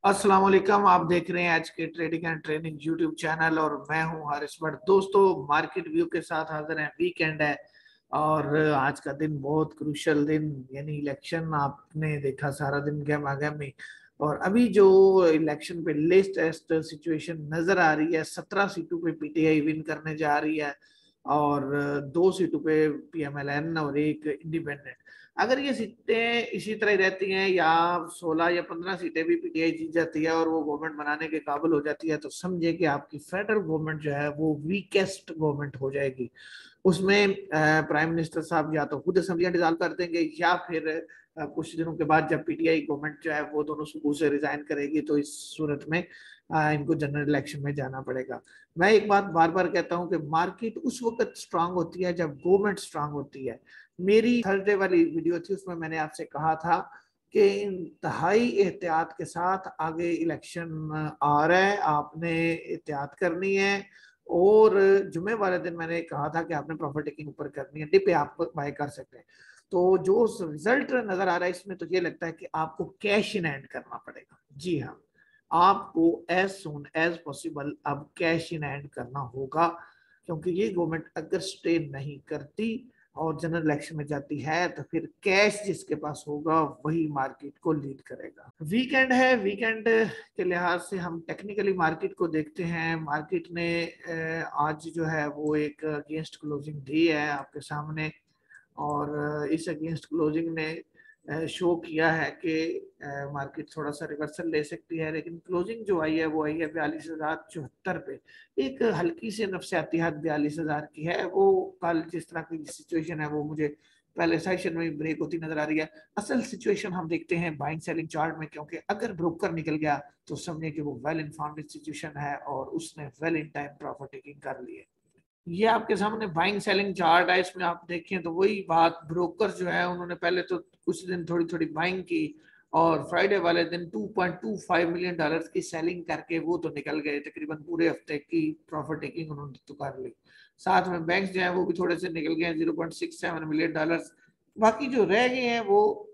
अस्सलाम वालेकुम। आप देख रहे हैं आज के trading and training YouTube channel और मैं हूं हारिस भट्ट। दोस्तों, मार्केट व्यू के साथ हाजिर हैं। वीकेंड है और आज का दिन बहुत क्रूशियल दिन, यानी इलेक्शन आपने देखा, सारा दिन गहमा गहमी। और अभी जो इलेक्शन पे लेटेस्ट सिचुएशन नजर आ रही है, 17 सीटों पे पीटीआई विन करने जा रही है और 2 सीटों पे पीएमएलएन और एक इंडिपेंडेंट। अगर ये सीटें इसी तरह रहती हैं या 16 या 15 सीटें भी पीटीआई जीत जाती है और वो गवर्नमेंट बनाने के काबिल हो जाती है, तो समझे कि आपकी फेडरल गवर्नमेंट जो है वो वीकेस्ट गवर्नमेंट हो जाएगी। उसमें प्राइम मिनिस्टर साहब या तो खुद असेंबलियां डिसॉल्व कर देंगे या फिर कुछ दिनों के बाद जब पीटीआई गवर्नमेंट जो है वो दोनों सुबह से रिजाइन करेगी, तो इस सूरत में इनको जनरल इलेक्शन में जाना पड़ेगा। मैं एक बात बार बार कहता हूं कि मार्केट उस वक्त स्ट्रांग होती है जब गवर्नमेंट स्ट्रांग होती है। मेरी थर्सडे वाली वीडियो थी, उसमें मैंने आपसे कहा था कि इंतहाई एहतियात के साथ आगे इलेक्शन आ रहा है, आपने एहतियात करनी है। और जुमे वाले दिन मैंने कहा था कि आपने प्रॉफिट टेकिंग ऊपर करनी है, डिप पे आप बाय कर सकते हैं। तो जो रिजल्ट नजर आ रहा है इसमें, तो ये लगता है कि आपको कैश इन हैंड करना पड़ेगा। जी हाँ, आपको एज सुन एज पॉसिबल अब कैश इन हैंड करना होगा, क्योंकि ये गवर्नमेंट अगर स्टे नहीं करती और जनरल इलेक्शन में जाती है तो फिर कैश जिसके पास होगा वही मार्केट को लीड करेगा। वीकेंड है, वीकेंड के लिहाज से हम टेक्निकली मार्केट को देखते हैं। मार्केट ने आज जो है वो एक अगेंस्ट क्लोजिंग दी है आपके सामने, और इस अगेंस्ट क्लोजिंग ने शो किया है कि मार्केट थोड़ा सा रिवर्सल ले सकती है, लेकिन क्लोजिंग जो आई है वो आई है 42,074 पे। एक हल्की सी नफसियाती हद 42,000 की है। वो कल जिस तरह की सिचुएशन है वो मुझे पहले सेशन में ब्रेक होती नजर आ रही है। असल सिचुएशन हम देखते हैं बाइंग सेलिंग चार्ट में, क्योंकि अगर ब्रोकर निकल गया तो समझे कि वो वेल इन्फॉर्म्ड इंस्टीट्यूशन है और उसने well in time profit taking कर ली है। ये आपके सामने बाइंग सेलिंग चार्ट है, इसमें आप देखें तो वही बात, ब्रोकर जो है उन्होंने पहले तो कुछ दिन थोड़ी थोड़ी बाइंग की और फ्राइडे वाले दिन 2.25 मिलियन डॉलर्स की सेलिंग करके वो तो निकल गए। तकरीबन पूरे हफ्ते की प्रॉफिट टेकिंग उन्होंने तो कर ली। साथ में बैंक जो है वो भी थोड़े से निकल गए, 0.67 मिलियन डॉलर्स। बाकी जो रह गए हैं वो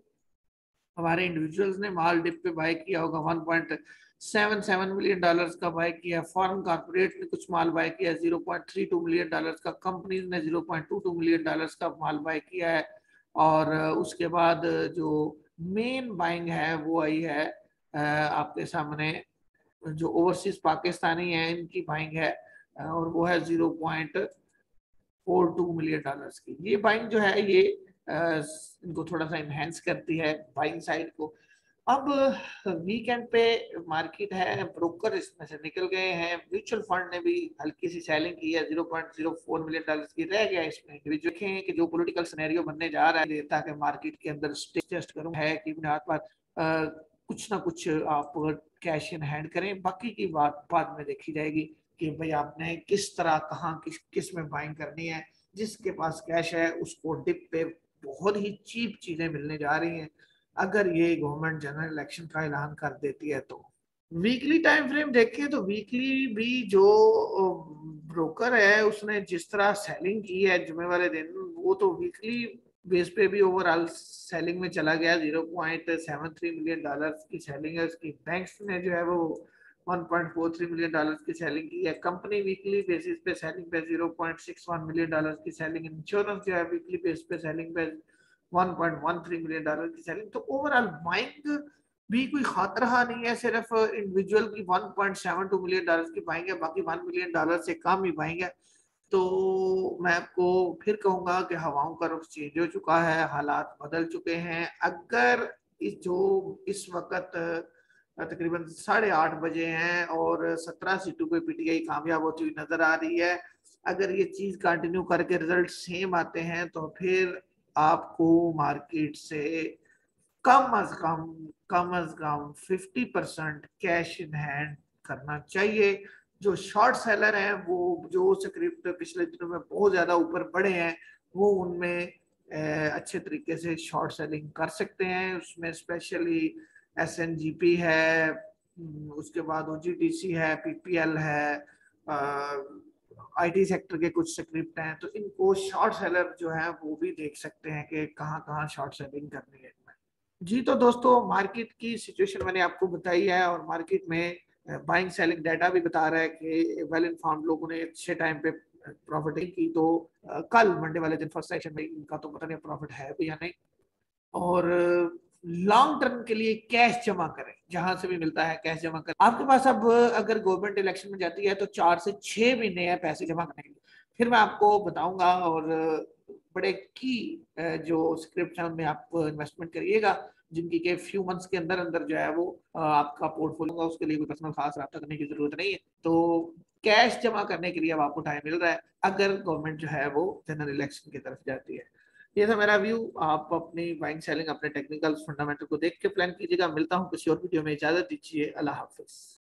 हमारे इंडिविजुअल्स ने माल डिप पे बाय किया होगा, 1.77 मिलियन डॉलर्स का बाय किया। फॉरेन कॉर्पोरेट ने कुछ माल बाय किया 0.32 मिलियन डॉलर्स का। कंपनीज ने 0.22 मिलियन डॉलर्स का माल बाय किया है। और उसके बाद जो मेन बाइंग है वो आई है आपके सामने, जो ओवरसीज पाकिस्तानी है इनकी बाइंग है, और वो है 0.42 मिलियन डॉलर्स की। ये बाइंग जो है ये इनको थोड़ा सा इनहेंस करती है बाइंग साइड को। अब वीकेंड पे मार्केट है, ब्रोकर इसमें से निकल गए हैं। म्यूचुअल फंड ने भी हल्की सी सेलिंग की है, 0.04 मिलियन डॉलर्स की रह गया इसमें। देखें कि जो पॉलिटिकल सिनेरियो बनने जा रहा है ताकि मार्केट के अंदर टेस्ट करूं है कि बुनियाद पर कुछ ना कुछ आप कैश इन हैंड करें। बाकी की बात बाद में देखी जाएगी कि भाई आपने किस तरह कहाँ किस में बाइंग करनी है। जिसके पास कैश है उसको डिप पे बहुत ही चीप चीजें मिलने जा रही हैं अगर ये गवर्नमेंट जनरल इलेक्शन का ऐलान कर देती है तो। वीकली टाइम फ्रेम देखें तो वीकली भी जो ब्रोकर है उसने जिस तरह सेलिंग की है जुमे वाले दिन, वो तो वीकली बेस पे भी ओवरऑल सेलिंग में चला गया। 0.73 मिलियन डॉलर्स की सेलिंग है उसकी। बैंक्स ने जो है वो 1.43 मिलियन डॉलर्स की सेलिंग की है। कंपनी वीकली बेसिस पे सेलिंग पे 0.61 मिलियन डॉलर्स की सेलिंग। इंश्योरेंस जो है वीकली बेस पे सेलिंग पे 1.13 मिलियन डॉलर की सेलिंग। तो ओवरऑल बाइंग भी कोई खतरा नहीं है, सिर्फ इंडिविजुअल की 1.72 मिलियन डॉलर की बाइंग है, बाकी 1 मिलियन डॉलर से कम ही बाइंग है। तो मैं आपको फिर कहूंगा कि हवाओं का रुख चेंज हो चुका है, हालात बदल चुके हैं। अगर इस वक्त तकरीबन 8:30 बजे हैं और 17 सीटों पे पीटीआई कामयाब होती हुई नजर आ रही है, अगर ये चीज कंटिन्यू करके रिजल्ट सेम आते हैं तो फिर आपको मार्केट से कम अज कम 50% कैश इन हैंड करना चाहिए। जो शॉर्ट सेलर हैं वो जो स्क्रिप्ट पिछले दिनों में बहुत ज्यादा ऊपर बढ़े हैं वो उनमें अच्छे तरीके से शॉर्ट सेलिंग कर सकते हैं। उसमें स्पेशली एसएनजीपी है, उसके बाद ओजीडीसी है, पीपीएल है, आईटी सेक्टर के कुछ स्क्रिप्ट हैं। तो इनको शॉर्ट सेलर जो है वो भी देख सकते हैं कि कहाँ कहाँ शॉर्ट सेलिंग करनी है। जी तो दोस्तों, मार्केट की सिचुएशन मैंने आपको बताई है, और मार्केट में बाइंग सेलिंग डाटा भी बता रहा है कि वेल इन्फॉर्म्ड लोगों ने अच्छे टाइम पे प्रॉफिट की। तो कल मंडे वाले दिन फर्स्ट सेशन में इनका तो पता नहीं प्रॉफिट है भी या नहीं। और लॉन्ग टर्म के लिए कैश जमा करें, जहां से भी मिलता है कैश जमा करें। आपके पास अब अगर गवर्नमेंट इलेक्शन में जाती है तो 4 से 6 महीने है पैसे जमा करने के लिए। फिर मैं आपको बताऊंगा, और बड़े की जो स्क्रिप्ट है उनमें आप इन्वेस्टमेंट करिएगा, जिनकी के फ्यू मंथ्स के अंदर अंदर जो है वो आपका पोर्टफोलियो होगा। उसके लिए कोई पर्सनल खास रब्ता करने की जरूरत नहीं है। तो कैश जमा करने के लिए अब आपको टाइम मिल रहा है, अगर गवर्नमेंट जो है वो जनरल इलेक्शन की तरफ जाती है। ये था मेरा व्यू। आप अपनी बाइंग सेलिंग अपने टेक्निकल फंडामेंटल को देख के प्लान कीजिएगा। मिलता हूँ किसी और वीडियो में, इजाजत दीजिए, अल्लाह हाफिज।